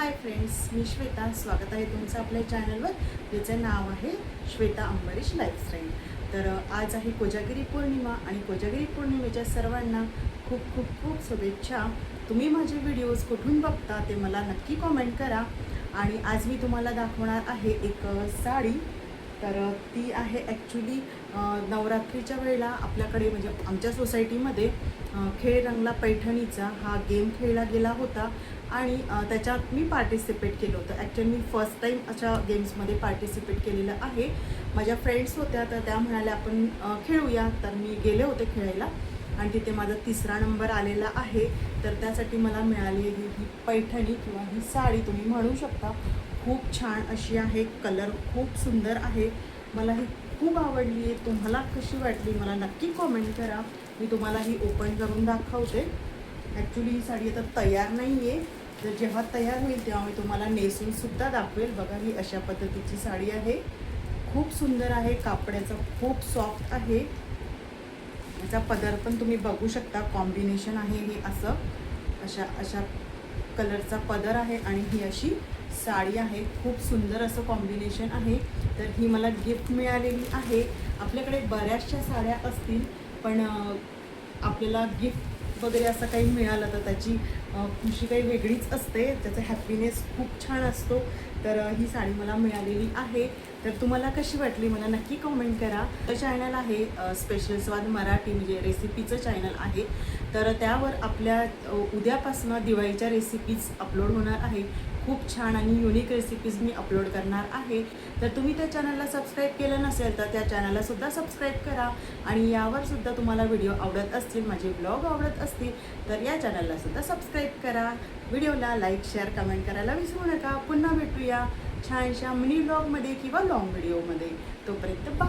Hi friends, मी श्वेता. स्वागत आहे तुमचं आपल्या चॅनलवर, ज्याचं नाव आहे श्वेता अंबरीश लाईफस्टाईल. तर आज आहे कोजागिरी पौर्णिमा आणि कोजागिरी पौर्णिमेच्या सर्वांना खूप खूप खूप शुभेच्छा. तुम्ही माझे व्हिडिओज कुठून बघता ते मला नक्की कॉमेंट करा. आणि आज मी तुम्हाला दाखवणार आहे एक साडी. तर ती आहे ॲक्च्युली नवरात्रीच्या वेळेला आपल्याकडे म्हणजे आमच्या सोसायटीमध्ये खेळ रंगला पैठणीचा हा गेम खेळला गेला होता आणि त्याच्यात मी पार्टिसिपेट केलं होतं. ॲक्च्युली मी फर्स्ट टाईम अशा गेम्समध्ये पार्टिसिपेट केलेलं आहे. माझ्या फ्रेंड्स होत्या तर त्या म्हणाल्या आपण खेळूया, तर मी गेले होते खेळायला आणि तिथे माझा 3रा नंबर आलेला आहे. तर त्यासाठी मला मिळालेली ही पैठणी किंवा ही साडी तुम्ही म्हणू शकता. खूप छान अशी आहे, कलर खूप सुंदर आहे, मला ही खूप आवडली आहे. तुम्हाला कशी वाटली मला नक्की कॉमेंट करा. मी तुम्हाला ही ओपन करून दाखवते. ॲक्च्युली ही साडी आता तयार नाही आहे, जर जेव्हा तयार होईल तेव्हा मी तुम्हाला नेसूनसुद्धा दाखवेल. बघा ही अशा पद्धतीची साडी आहे, खूप सुंदर आहे, कापडाचं खूप सॉफ्ट आहे. याचा पदर पण तुम्ही बघू शकता, कॉम्बिनेशन आहे हे असं अशा कलरचा पदर आहे आणि ही अशी साडी आहे. खूप सुंदर असं कॉम्बिनेशन आहे. तर ही मला गिफ्ट मिळालेली आहे. आपल्याकडे बऱ्याचशा साड्या असतील पण आपल्याला गिफ्ट वगैरे असं काही मिळालं तर त्याची खुशी काही वेगळीच असते, त्याचा हॅपीनेस खूप छान असतो. तर ही साडी मला मिळालेली आहे. तर तुम्हाला कशी वाटली मला नक्की कमेंट करा. चॅनल आहे स्पेशल स्वाद मराठी, म्हणजे रेसिपीचं चॅनल आहे. तर त्यावर आपल्या उद्यापासून दिवाळीच्या रेसिपीज अपलोड होणार आहे. खूप छान आणि युनिक रेसिपीज मी अपलोड करणार आहे. तर तुम्ही त्या चॅनलला सबस्क्राईब केलं नसेल तर त्या चॅनललासुद्धा सबस्क्राईब करा. आणि यावरसुद्धा तुम्हाला व्हिडिओ आवडत असतील, माझे ब्लॉग आवडत असतील तर या चॅनललासुद्धा सबस्क्राईब करा. व्हिडिओला लाईक शेअर कमेंट करायला विसरू नका. पुन्हा भेटूया छानशा मिनी ब्लॉगमध्ये किंवा लॉंग व्हिडिओमध्ये. तोपर्यंत बाय.